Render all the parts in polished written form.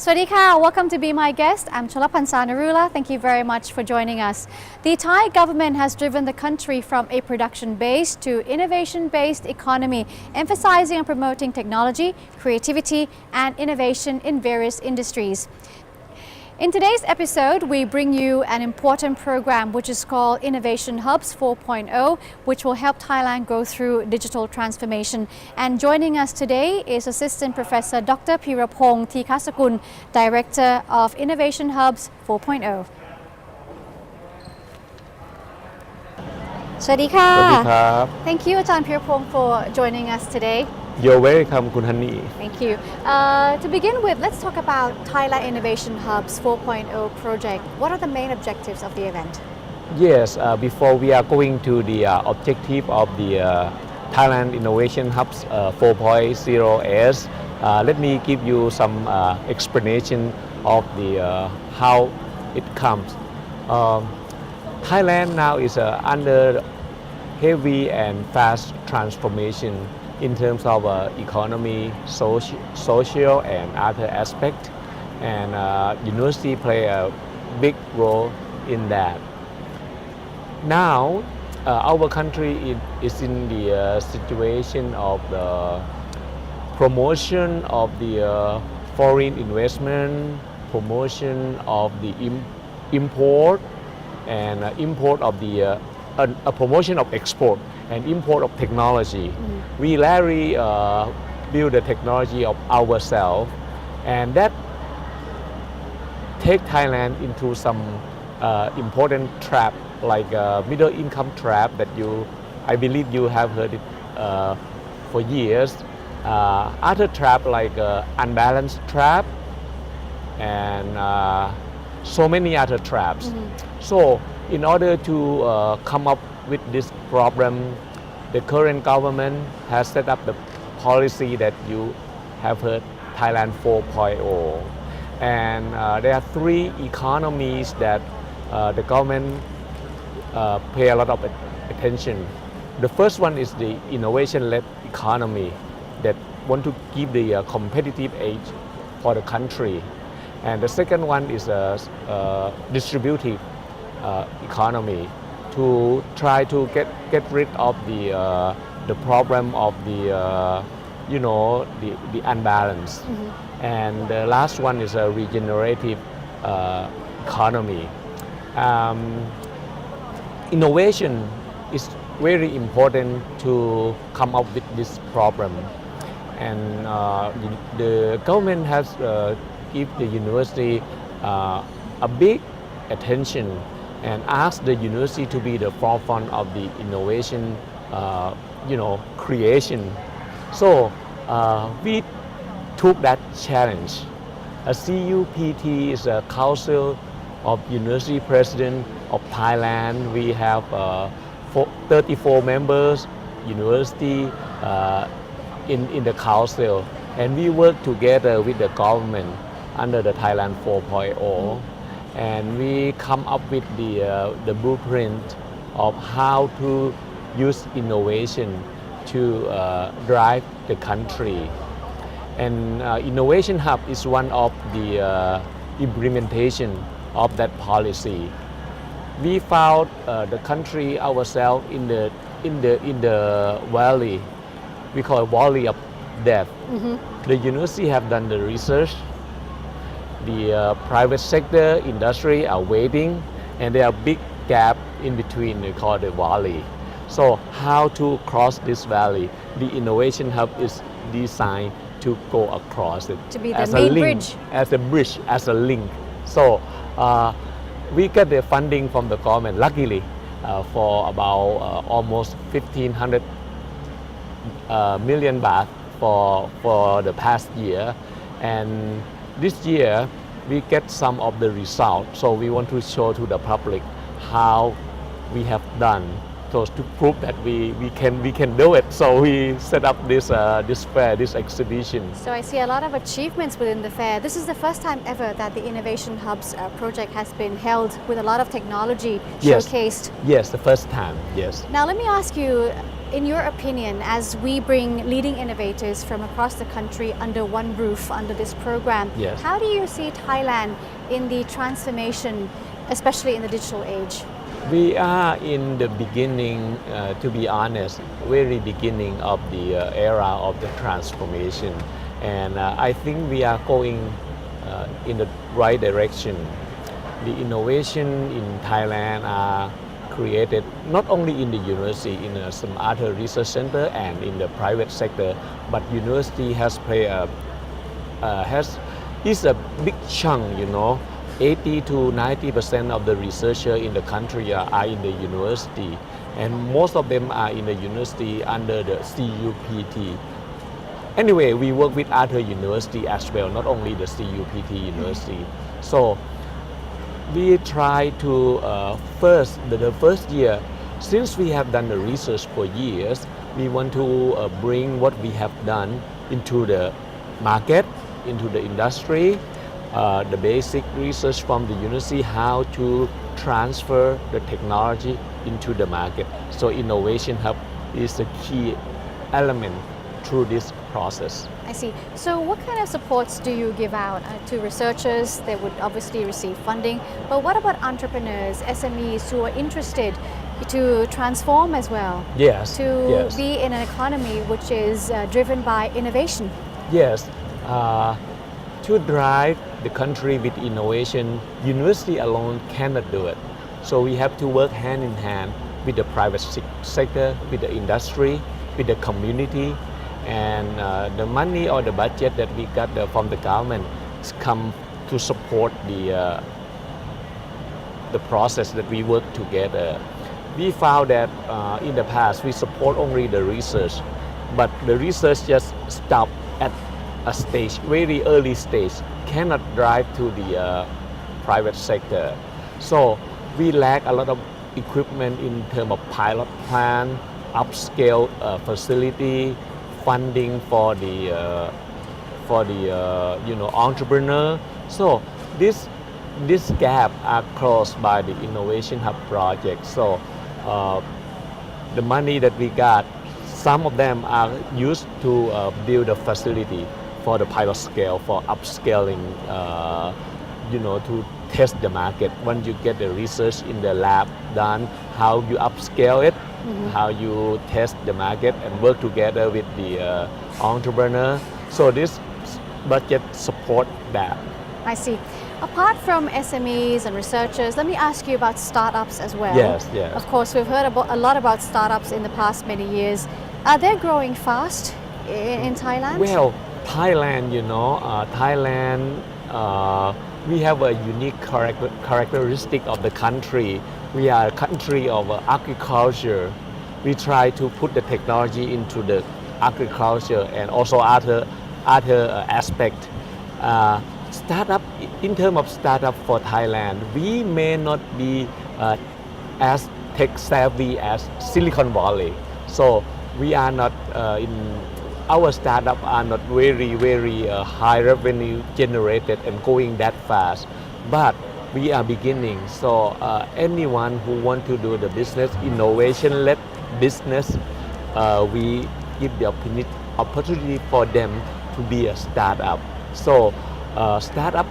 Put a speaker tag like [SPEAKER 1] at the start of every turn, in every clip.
[SPEAKER 1] Swadika, welcome to Be My Guest. I'm Cholapansa Narula. Thank you very much for joining us. The Thai government has driven the country from a production-based to innovation-based economy, emphasizing on promoting technology, creativity, and innovation in various industries. In today's episode, we bring you an important program which is called Innovation Hubs 4.0, which will help Thailand go through digital transformation. And joining us today is Assistant Professor Dr. Pirapong Tikasakul, Director of Innovation Hubs 4.0. Swadika.
[SPEAKER 2] สวัสดีครับ
[SPEAKER 1] Thank you, Ajahn Pirapong, for joining us today.
[SPEAKER 2] You're welcome คุณฮันนี่
[SPEAKER 1] Thank you. To begin with, let's talk about Thailand Innovation Hubs 4.0 project. What are the main objectives of the event?
[SPEAKER 2] Yes, before we are going to the objective of the Thailand Innovation Hubs 4.0s, let me give you some explanation of the how it comes. Thailand now is under heavy and fast transformation in terms of economy, social and other aspects, and university play a big role in that. Now, our country is in the situation of the promotion of the foreign investment, promotion of the import, and import of the a promotion of export and import of technology. We rarely build the technology of ourselves, and that take Thailand into some important trap like middle income trap that I believe you have heard it for years. Other trap like unbalanced trap and so many other traps. So in order to come up with this problem, the current government has set up the policy that you have heard, Thailand 4.0. And there are three economies that the government pay a lot of attention. The first one is the innovation-led economy that want to give the competitive edge for the country. And the second one is a distributive economy to try to get rid of the problem of the the unbalance. And the last one is a regenerative economy. Innovation is very important to come up with this problem, and the government has give the university a big attention and ask the university to be the forefront of the innovation, creation. So we took that challenge. A CUPT is a Council of University President of Thailand. We have 34 members, university in the council, and we work together with the government under the Thailand 4.0. And we come up with the blueprint of how to use innovation to drive the country. And Innovation Hub is one of the implementation of that policy. We found the country ourselves in the valley. We call it valley of death. The university have done the research. The private sector, industry are waiting, and there are big gap in between. They call the valley. So how to cross this valley? The Innovation Hub is designed to go across it
[SPEAKER 1] To be the
[SPEAKER 2] as
[SPEAKER 1] main
[SPEAKER 2] a link,
[SPEAKER 1] bridge.
[SPEAKER 2] as a link. So we get the funding from the government, luckily, for about almost 1,500 million baht for the past year, and this year we get some of the results, so we want to show to the public how we have done, so to prove that we can do it. So we set up this fair, this exhibition.
[SPEAKER 1] So I see a lot of achievements within the fair. This is the first time ever that the Innovation Hubs project has been held with a lot of technology showcased.
[SPEAKER 2] Yes, the first time. Yes.
[SPEAKER 1] Now let me ask you, in your opinion, as we bring leading innovators from across the country under one roof, under this program,
[SPEAKER 2] Yes.
[SPEAKER 1] how do you see Thailand in the transformation, especially in the digital age?
[SPEAKER 2] We are in the beginning, to be honest, very beginning of the era of the transformation. And I think we are going in the right direction. The innovation in Thailand are created not only in the university, in some other research center and in the private sector, but university has played is a big chunk, 80 to 90% of the researchers in the country are in the university, and most of them are in the university under the CUPT. Anyway, we work with other university as well, not only the CUPT university. So we try to the first year, since we have done the research for years, we want to bring what we have done into the market, into the industry, the basic research from the university, how to transfer the technology into the market. So Innovation Hub is a key element through this process.
[SPEAKER 1] I see. So what kind of supports do you give out to researchers? They would obviously receive funding, but what about entrepreneurs, SMEs who are interested to transform as well?
[SPEAKER 2] Yes.
[SPEAKER 1] To be in an economy which is driven by innovation?
[SPEAKER 2] Yes. To drive the country with innovation, university alone cannot do it. So we have to work hand in hand with the private sector, with the industry, with the community, and the money or the budget that we got from the government come to support the process that we work together. We found that in the past we support only the research, but the research just stopped at a stage, very early stage, cannot drive to the private sector. So we lack a lot of equipment in terms of pilot plan, upscale facility, funding for the entrepreneur. So this gap are closed by the Innovation Hub project. So the money that we got, some of them are used to build a facility for the pilot scale, for upscaling, to test the market. Once you get the research in the lab done, how you upscale it, how you test the market and work together with the entrepreneur. So this budget support that.
[SPEAKER 1] I see. Apart from SMEs and researchers, let me ask you about startups as well.
[SPEAKER 2] Yes.
[SPEAKER 1] Of course, we've heard a lot about startups in the past many years. Are they growing fast in Thailand?
[SPEAKER 2] Well, Thailand, we have a unique characteristic of the country. We are a country of agriculture. We try to put the technology into the agriculture and also other aspect. Startup, in terms of startup for Thailand, we may not be as tech savvy as Silicon Valley. So we are not our startup are not very high revenue generated and going that fast, but we are beginning. So anyone who want to do the business, innovation-led business, we give the opportunity for them to be a startup. So startup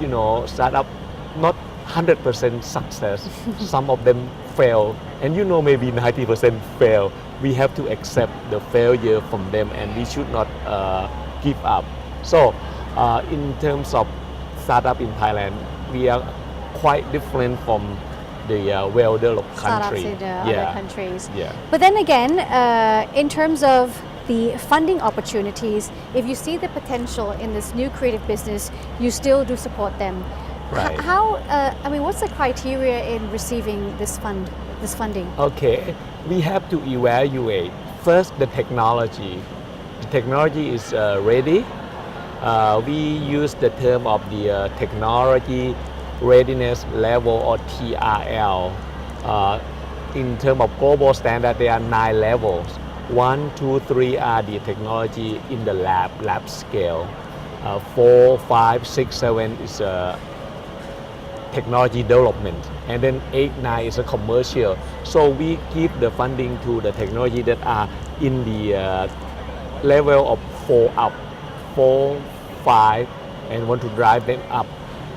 [SPEAKER 2] not 100% success. Some of them fail, and maybe 90% fail. We have to accept the failure from them, and we should not give up. So in terms of startup in Thailand, we are quite different from the well-developed country.
[SPEAKER 1] Startups in other countries.
[SPEAKER 2] Yeah.
[SPEAKER 1] But then again, in terms of the funding opportunities, if you see the potential in this new creative business, you still do support them.
[SPEAKER 2] Right.
[SPEAKER 1] What's the criteria in receiving this funding?
[SPEAKER 2] Okay, we have to evaluate first the technology. The technology is ready. We use the term of the technology readiness level, or TRL. In terms of global standard, there are 9 levels. 1, 2, 3 are the technology in the lab scale. 4, 5, 6, 7 is technology development, and then 8, 9 is a commercial. So we give the funding to the technology that are in the level of 4 up, 4, 5, and want to drive them up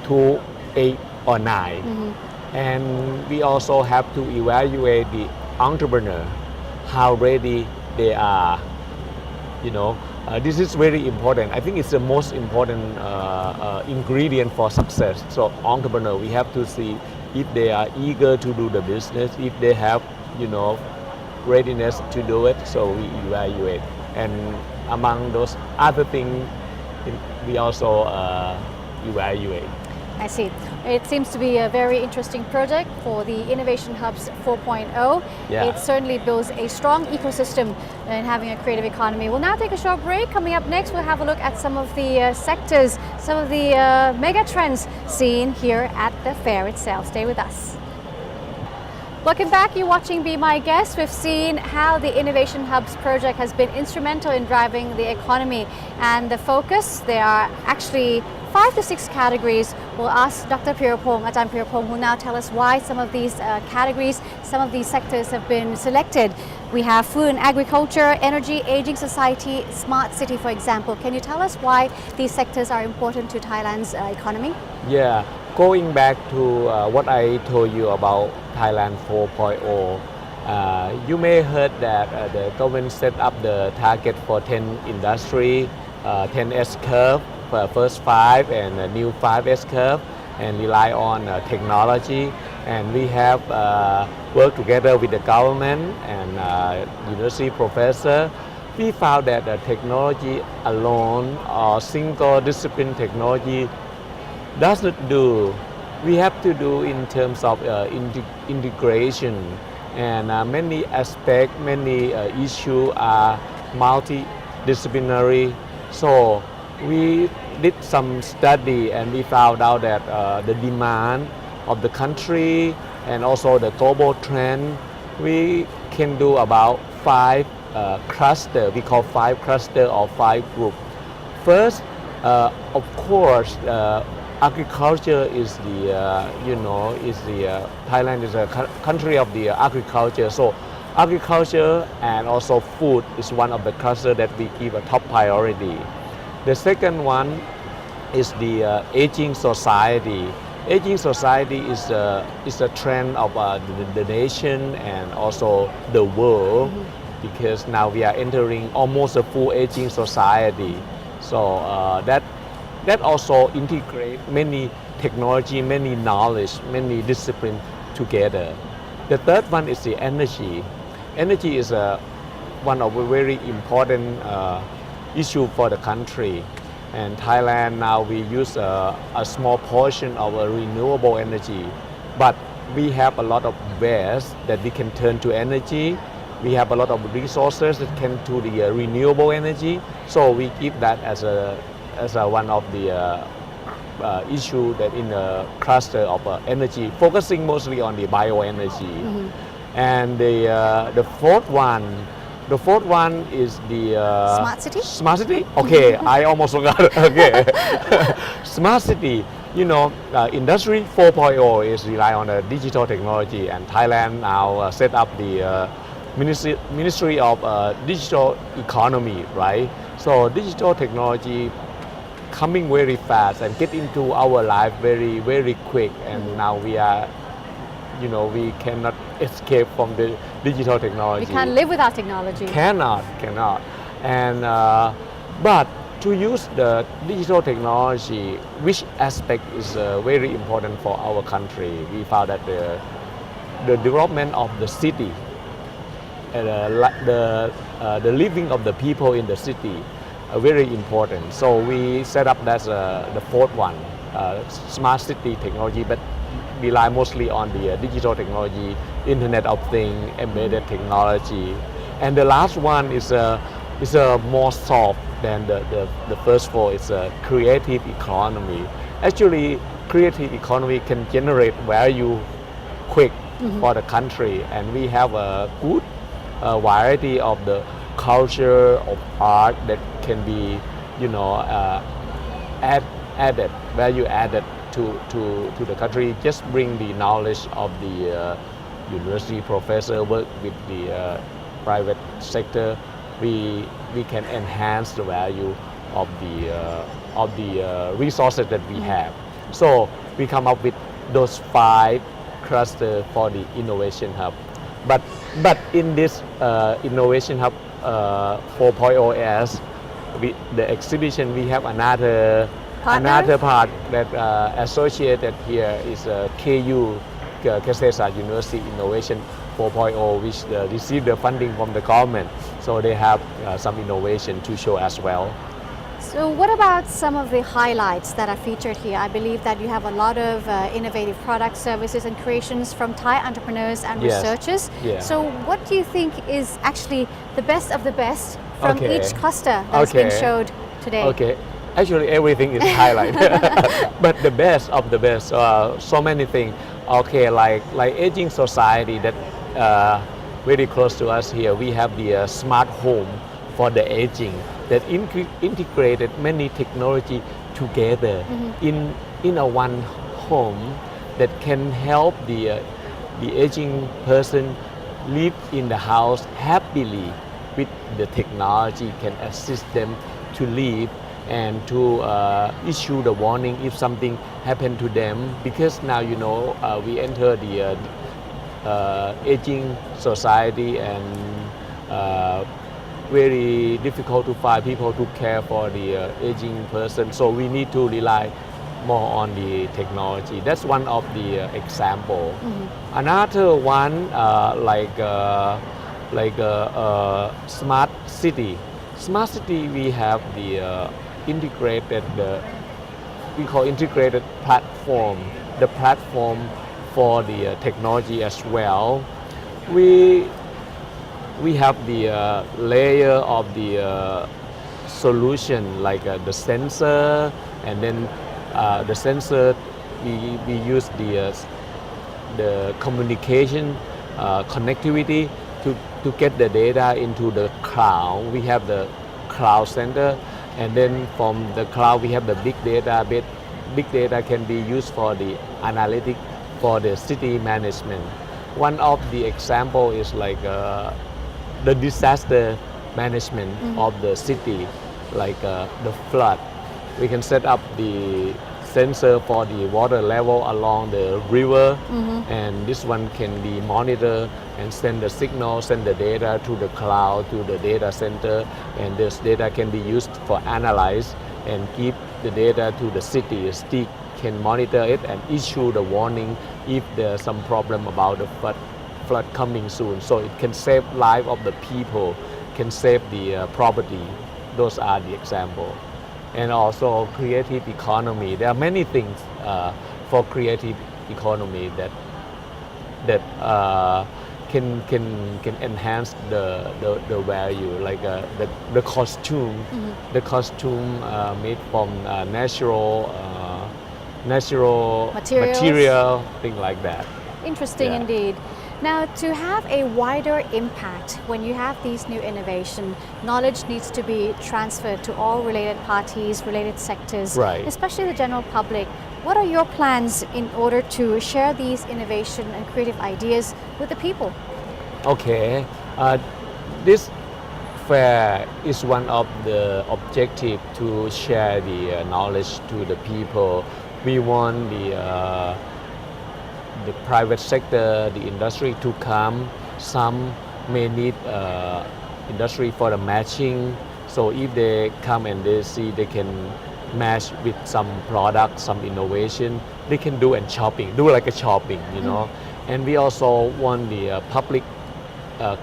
[SPEAKER 2] to 8 or 9. And we also have to evaluate the entrepreneur, how ready they are. This is very important. I think it's the most important ingredient for success. So entrepreneur, we have to see if they are eager to do the business, if they have, readiness to do it. So we evaluate. And among those other things, we also evaluate.
[SPEAKER 1] I see. It seems to be a very interesting project for the Innovation Hubs 4.0.
[SPEAKER 2] Yeah.
[SPEAKER 1] It certainly builds a strong ecosystem in having a creative economy. We'll now take a short break. Coming up next, we'll have a look at some of the sectors, some of the mega trends seen here at the fair itself. Stay with us. Welcome back. You're watching Be My Guest. We've seen how the Innovation Hubs project has been instrumental in driving the economy and the focus. There are actually 5 to 6 categories. We'll ask Dr. Pirapong, Ajahn Pirapong, who will now tell us why some of these categories, some of these sectors have been selected. We have food and agriculture, energy, aging society, smart city, for example. Can you tell us why these sectors are important to Thailand's economy?
[SPEAKER 2] Yeah, going back to what I told you about Thailand 4.0, you may heard that the government set up the target for 10 industry, 10 S curve, first 5 and a new 5 S curve, and rely on technology. And we have worked together with the government and university professor. We found that technology alone or single discipline technology doesn't do. We have to do in terms of integration, and many aspects, many issues are multidisciplinary. So we did some study and we found out that the demand of the country and also the global trend, we can do about 5 clusters. We call 5 clusters or 5 groups. First, of course, agriculture is Thailand is a country of the agriculture. So agriculture and also food is one of the clusters that we give a top priority. The second one is the aging society. Aging society is a trend of the nation and also the world, because now we are entering almost a full aging society. So that also integrate many technology, many knowledge, many disciplines together. The third one is the energy. Energy is one of a very important issue for the country. And Thailand now we use a small portion of renewable energy, but we have a lot of waste that we can turn to energy. We have a lot of resources that can to the renewable energy. So we keep that as one of the issue that in the cluster of energy, focusing mostly on the bioenergy. And the fourth one is the
[SPEAKER 1] Smart city?
[SPEAKER 2] Smart city? Okay, I almost forgot. Okay. Smart city, Industry 4.0 is rely on digital technology, and Thailand now set up the Ministry of Digital Economy, right? So digital technology coming very fast and get into our life very, very quick, and now we are we cannot escape from the digital technology.
[SPEAKER 1] We can't live without technology.
[SPEAKER 2] Cannot. And but to use the digital technology, which aspect is very important for our country? We found that the development of the city, the living of the people in the city, are very important. So we set up that's the fourth one, smart city technology, but rely mostly on the digital technology, Internet of Things, embedded technology. And the last one is more soft than the first four. It's a creative economy. Actually, creative economy can generate value quick for the country, and we have a good variety of the culture of art that can be, added value added to the country, just bring the knowledge of the university professor, work with the private sector. We can enhance the value of the resources that we have. So we come up with those 5 clusters for the innovation hub. But in this innovation hub 4.0 as the exhibition, we have another part that associated here is KU, Guest S5EP University Innovation 4.0, which received the funding from the government. So they have some innovation to show as well.
[SPEAKER 1] So what about some of the highlights that are featured here? I believe that you have a lot of innovative products, services and creations from Thai entrepreneurs and
[SPEAKER 2] Yes.
[SPEAKER 1] researchers.
[SPEAKER 2] Yeah.
[SPEAKER 1] So what do you think is actually the best of the best from
[SPEAKER 2] Okay.
[SPEAKER 1] each cluster that's been
[SPEAKER 2] Okay.
[SPEAKER 1] showed today?
[SPEAKER 2] Okay, actually everything is highlight, but the best of the best. So many things. Okay, like aging society that very close to us here. We have the smart home for the aging that integrated many technology together in a one home that can help the aging person live in the house happily with the technology, can assist them to live and to issue the warning if something happened to them, because now we enter the aging society and very difficult to find people to care for the aging person, so we need to rely more on the technology. That's one of the example. Another one smart city. Smart city, we have the integrated we call integrated platform, the platform for the technology as well. We have the layer of the solution, like the sensor, and then the sensor we use the communication connectivity to get the data into the cloud. We have the cloud center, and then from the cloud we have the big data. Big data can be used for the analytic for the city management. One of the example is like the disaster management of the city, like the flood. We can set up the sensor for the water level along the river, and this one can be monitored and send the signal, send the data to the cloud, to the data center, and this data can be used for analyze and give the data to the city. The city can monitor it and issue the warning if there's some problem about the flood coming soon. So it can save life of the people, can save the property. Those are the example. And also creative economy. There are many things for creative economy that can enhance the value, like the costume. The costume made from natural material, thing like that.
[SPEAKER 1] Interesting
[SPEAKER 2] Yeah.
[SPEAKER 1] indeed. Now, to have a wider impact, when you have these new innovation, knowledge needs to be transferred to all related parties, related sectors,
[SPEAKER 2] Right.
[SPEAKER 1] especially the general public. What are your plans in order to share these innovation and creative ideas with the people?
[SPEAKER 2] Okay, this fair is one of the objective to share the knowledge to the people. We want the private sector, the industry to come. Some may need industry for the matching. So if they come and they see they can match with some product, some innovation, they can do and shopping, do like a shopping, And we also want the public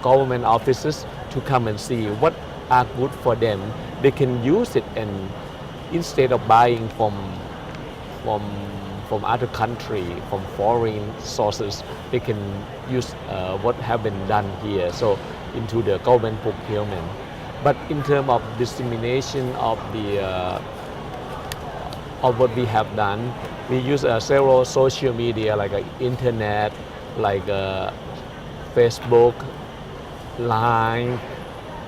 [SPEAKER 2] government offices to come and see what are good for them. They can use it, and instead of buying from other country, from foreign sources, they can use what have been done here, so into the government procurement. But in terms of dissemination of what we have done, we use several social media like internet, like Facebook, Line,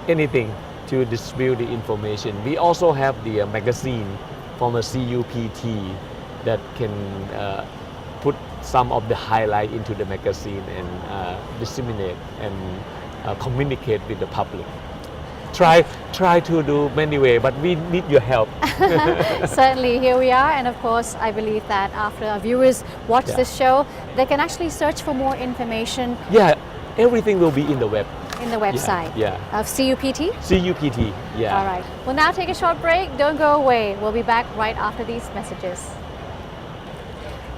[SPEAKER 2] anything to distribute the information. We also have the magazine from a CUPT that can put some of the highlight into the magazine and disseminate and communicate with the public. Try to do many way, but we need your help.
[SPEAKER 1] Certainly, here we are, and of course, I believe that after our viewers watch
[SPEAKER 2] Yeah.
[SPEAKER 1] this show, they can actually search for more information
[SPEAKER 2] Yeah, everything will be in the web.
[SPEAKER 1] in the website
[SPEAKER 2] yeah.
[SPEAKER 1] of CUPT.
[SPEAKER 2] CUPT. Yeah.
[SPEAKER 1] All right. We'll now take a short break. Don't go away. We'll be back right after these messages.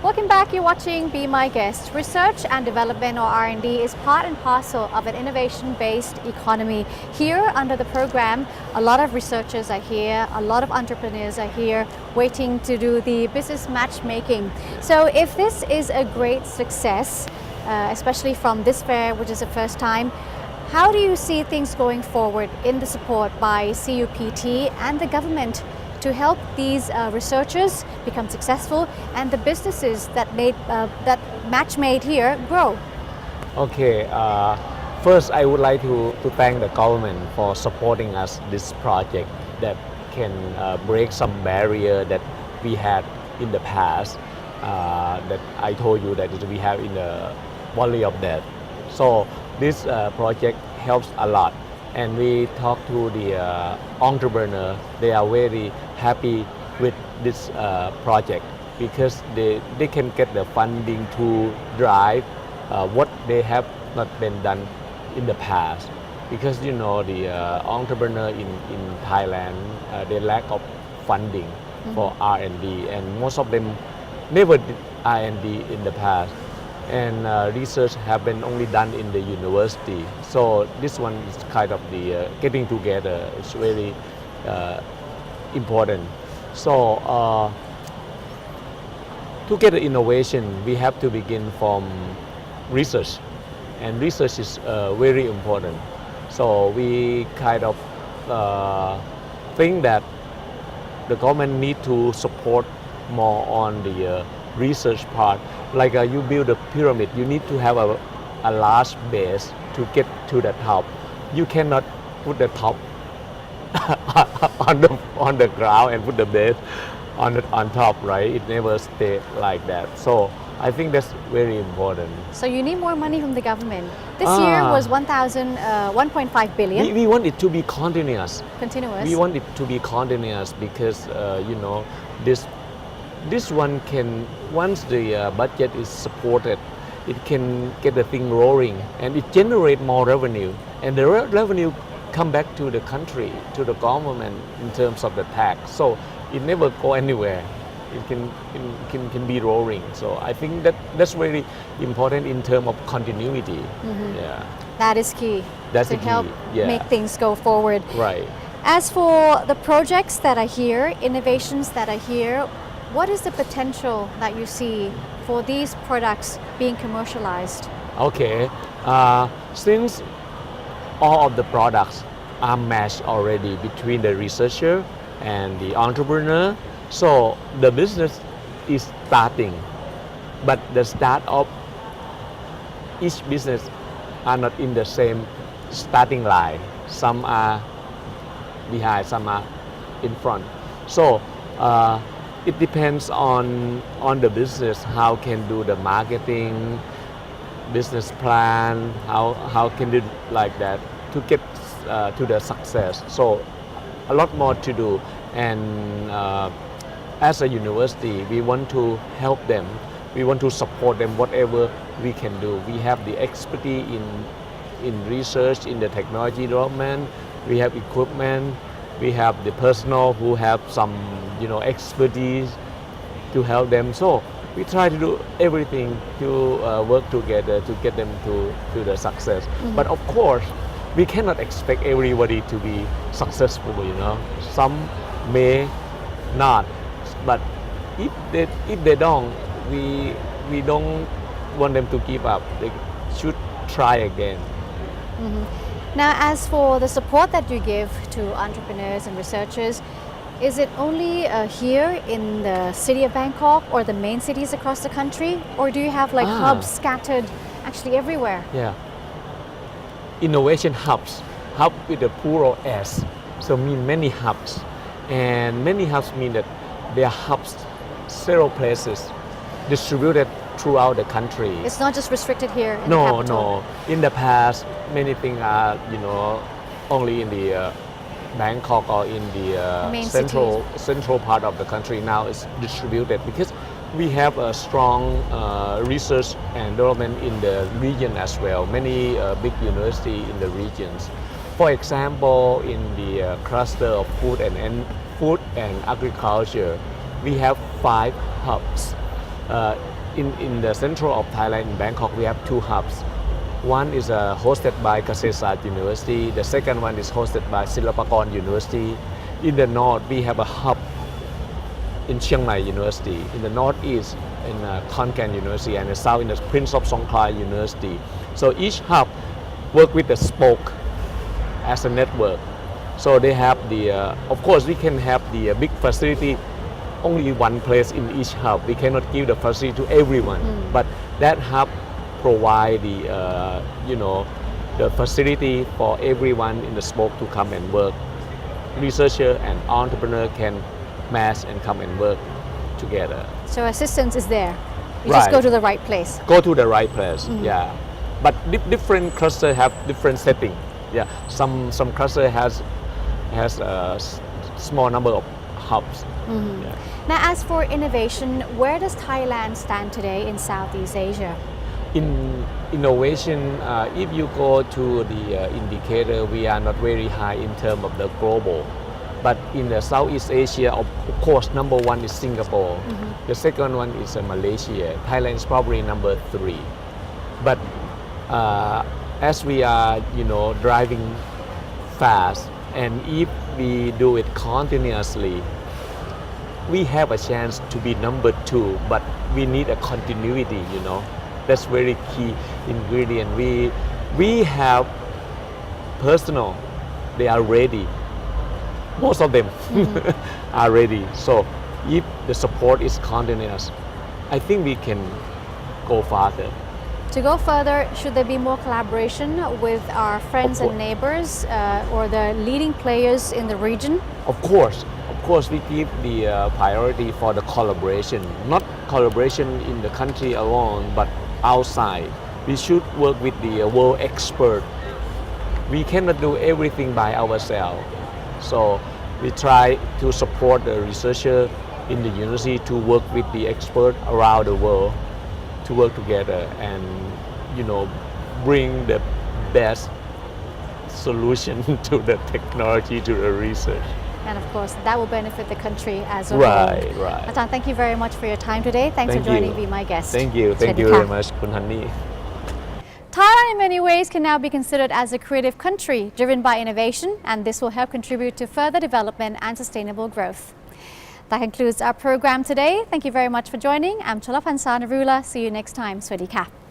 [SPEAKER 1] Welcome back. You're watching Be My Guest. Research and development, or R&D, is part and parcel of an innovation-based economy. Here under the program, a lot of researchers are here, a lot of entrepreneurs are here waiting to do the business matchmaking. So if this is a great success, especially from this fair, which is the first time, how do you see things going forward in the support by CUPT and the government to help these researchers become successful and the businesses that match made here grow?
[SPEAKER 2] Okay. First, I would like to thank the government for supporting us this project that can break some barrier that we had in the past. That I told you that we have in the Valley of Death. So this project helps a lot, and we talk to the entrepreneur. They are very happy with this project because they can get the funding to drive what they have not been done in the past. Because you know the entrepreneur in Thailand, they lack of funding for R&D, and most of them never did R&D in the past. And research have been only done in the university. So this one is kind of the getting together. It's very important. So to get the innovation, we have to begin from research, and research is very important. So we kind of think that the government need to support more on the research part. Like you build a pyramid, you need to have a large base to get to the top. You cannot put the top on the ground and put the base on top, right? It never stay like that. So I think that's very important.
[SPEAKER 1] So you need more money from the government. This year was 1.5 billion.
[SPEAKER 2] We want it to be continuous.
[SPEAKER 1] Continuous.
[SPEAKER 2] We want it to be continuous because you know this one can, once the budget is supported, it can get the thing rolling and it generate more revenue, and the revenue come back to the country, to the government in terms of the tax. So it never go anywhere. It can be rolling. So I think that's very important in terms of continuity. Yeah.
[SPEAKER 1] That is key.
[SPEAKER 2] That's
[SPEAKER 1] to
[SPEAKER 2] the key.
[SPEAKER 1] help
[SPEAKER 2] Yeah.
[SPEAKER 1] make things go forward.
[SPEAKER 2] Right.
[SPEAKER 1] As for the projects that are here, innovations that are here, what is the potential that you see for these products being commercialized?
[SPEAKER 2] Okay. Since all of the products are matched already between the researcher and the entrepreneur, so the business is starting, but the start of each business are not in the same starting line. Some are behind, some are in front. So it depends on the business, how can do the marketing, business plan, how can do like that to get to the success. So a lot more to do, and as a university, we want to help them. We want to support them whatever we can do. We have the expertise in research, in the technology development. We have equipment. We have the personnel who have some expertise to help them. So we try to do everything to work together to get them to the success. But of course, we cannot expect everybody to be successful. Some may not, but if they don't, we don't want them to give up. They should try again.
[SPEAKER 1] Now, as for the support that you give to entrepreneurs and researchers, is it only here in the city of Bangkok or the main cities across the country, or do you have like hubs scattered actually everywhere?
[SPEAKER 2] Yeah. Innovation hubs, hub with a plural S, so mean many hubs, and many hubs mean that they are hubs several places distributed throughout the country.
[SPEAKER 1] It's not just restricted here in the
[SPEAKER 2] No,
[SPEAKER 1] capital.
[SPEAKER 2] no. In the past, many things are, only in the Bangkok or in the
[SPEAKER 1] Main
[SPEAKER 2] central part of the country. Now it's distributed because we have a strong research and development in the region as well. Many big universities in the regions. For example, in the cluster of food and agriculture, we have 5 hubs. In the central of Thailand, in Bangkok, we have 2 hubs. One is hosted by Kasetsart University. The second one is hosted by Silpakorn University. In the north, we have a hub in Chiang Mai University. In the northeast, in Khon Kaen University, and the south in the Prince of Songkhla University. So each hub work with the spoke as a network. So they have of course, we can have the big facility only one place in each hub. We cannot give the facility to everyone, but that hub provide the facility for everyone in the spoke to come and work. Researcher and entrepreneur can match and come and work together.
[SPEAKER 1] So assistance is there. You just go
[SPEAKER 2] Right.
[SPEAKER 1] to the right place.
[SPEAKER 2] Go to the right place, yeah. But different cluster have different setting. Yeah, some cluster has a small number of hubs. Yeah.
[SPEAKER 1] Now, as for innovation, where does Thailand stand today in Southeast Asia?
[SPEAKER 2] In innovation, if you go to the indicator, we are not very high in terms of the global. But in the Southeast Asia, of course, number 1 is Singapore. The second one is Malaysia. Thailand is probably number 3. But as we are, driving fast, and if we do it continuously, we have a chance to be number 2. But we need a continuity, That's very key ingredient. We have personnel, they are ready. Most of them are ready. So if the support is continuous, I think we can go farther.
[SPEAKER 1] To go further, should there be more collaboration with our friends and neighbors or the leading players in the region?
[SPEAKER 2] Of course, we give the priority for the collaboration, not collaboration in the country alone, but outside. We should work with the world expert. We cannot do everything by ourselves. So we try to support the researcher in the university to work with the expert around the world to work together and bring the best solution to the technology, to the research.
[SPEAKER 1] And of course, that will benefit the country as a
[SPEAKER 2] Right,
[SPEAKER 1] whole.
[SPEAKER 2] right.
[SPEAKER 1] Ajahn, thank you very much for your time today. Thanks
[SPEAKER 2] Thank
[SPEAKER 1] for joining
[SPEAKER 2] you.
[SPEAKER 1] Be My Guest.
[SPEAKER 2] Thank you
[SPEAKER 1] สวัสดีค่ะ
[SPEAKER 2] very much, Kun Hanni.
[SPEAKER 1] Thailand in many ways can now be considered as a creative country driven by innovation, and this will help contribute to further development and sustainable growth. That concludes our program today. Thank you very much for joining. I'm Cholapansa Narula. See you next time. สวัสดีค่ะ